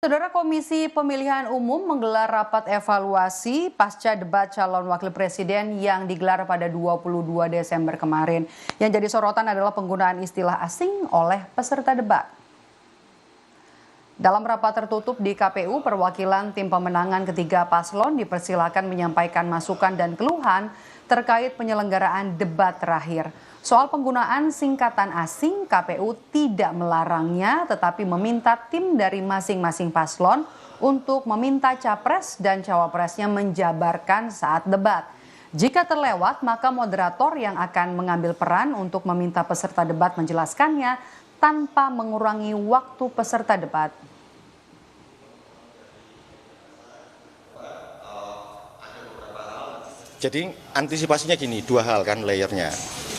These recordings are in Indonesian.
Saudara Komisi Pemilihan Umum menggelar rapat evaluasi pasca debat calon wakil presiden yang digelar pada 22 Desember kemarin. Yang jadi sorotan adalah penggunaan istilah asing oleh peserta debat. Dalam rapat tertutup di KPU, perwakilan tim pemenangan ketiga paslon dipersilakan menyampaikan masukan dan keluhan terkait penyelenggaraan debat terakhir. Soal penggunaan singkatan asing, KPU tidak melarangnya tetapi meminta tim dari masing-masing paslon untuk meminta capres dan cawapresnya menjabarkan saat debat. Jika terlewat, maka moderator yang akan mengambil peran untuk meminta peserta debat menjelaskannya tanpa mengurangi waktu peserta debat. Jadi antisipasinya gini, dua hal kan layernya.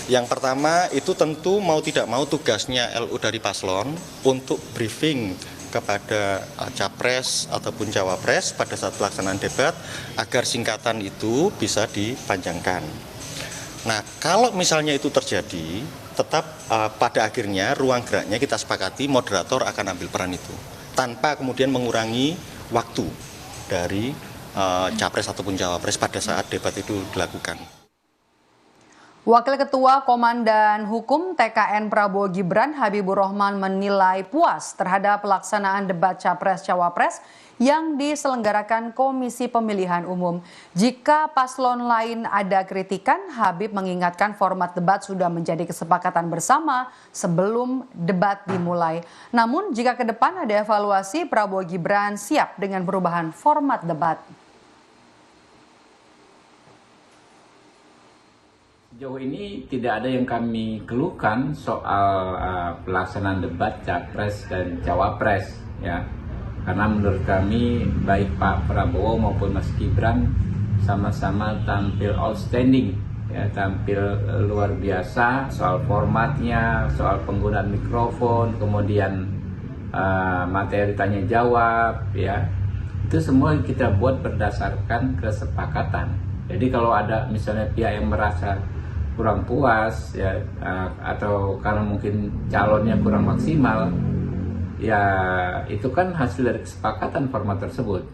Yang pertama itu tentu mau tidak mau tugasnya LU dari paslon untuk briefing kepada capres ataupun cawapres pada saat pelaksanaan debat agar singkatan itu bisa dipanjangkan. Nah, kalau misalnya itu terjadi, tetap pada akhirnya ruang geraknya kita sepakati moderator akan ambil peran itu tanpa kemudian mengurangi waktu dari capres ataupun cawapres pada saat debat itu dilakukan. Wakil Ketua Komandan Hukum TKN Prabowo Gibran Habibur Rahman menilai puas terhadap pelaksanaan debat Capres-Cawapres yang diselenggarakan Komisi Pemilihan Umum. Jika paslon lain ada kritikan, Habib mengingatkan format debat sudah menjadi kesepakatan bersama sebelum debat dimulai. Namun jika ke depan ada evaluasi, Prabowo Gibran siap dengan perubahan format debat. Sejauh ini tidak ada yang kami keluhkan soal pelaksanaan debat Capres dan Cawapres, ya. Karena menurut kami baik Pak Prabowo maupun Mas Gibran sama-sama tampil outstanding, ya, tampil luar biasa soal formatnya, soal penggunaan mikrofon, kemudian materi tanya jawab, ya. Itu semua kita buat berdasarkan kesepakatan. Jadi kalau ada misalnya pihak yang merasa kurang puas, ya, atau karena mungkin calonnya kurang maksimal, ya itu kan hasil dari kesepakatan format tersebut.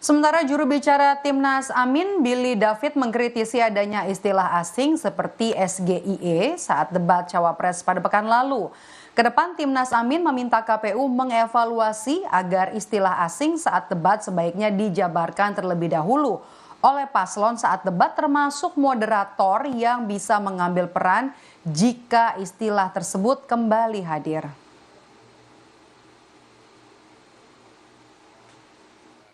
Sementara juru bicara Timnas Amin, Billy David, mengkritisi adanya istilah asing seperti SGIE saat debat Cawapres pada pekan lalu. Kedepan Timnas Amin meminta KPU mengevaluasi agar istilah asing saat debat sebaiknya dijabarkan terlebih dahulu oleh paslon saat debat, termasuk moderator yang bisa mengambil peran jika istilah tersebut kembali hadir.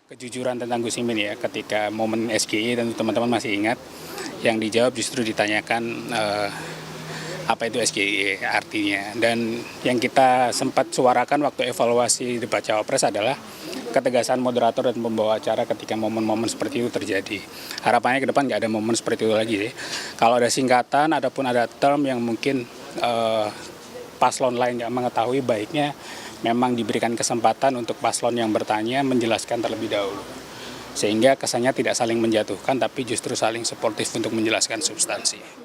Kejujuran tentang Gus Imin, ya, ketika momen SGI dan teman-teman masih ingat, yang dijawab justru ditanyakan apa itu SGI artinya. Dan yang kita sempat suarakan waktu evaluasi debat Cawapres adalah ketegasan moderator dan pembawa acara ketika momen-momen seperti itu terjadi. Harapannya ke depan nggak ada momen seperti itu lagi. Kalau ada singkatan ataupun ada term yang mungkin paslon lain nggak mengetahui, baiknya memang diberikan kesempatan untuk paslon yang bertanya menjelaskan terlebih dahulu. Sehingga kesannya tidak saling menjatuhkan tapi justru saling suportif untuk menjelaskan substansi.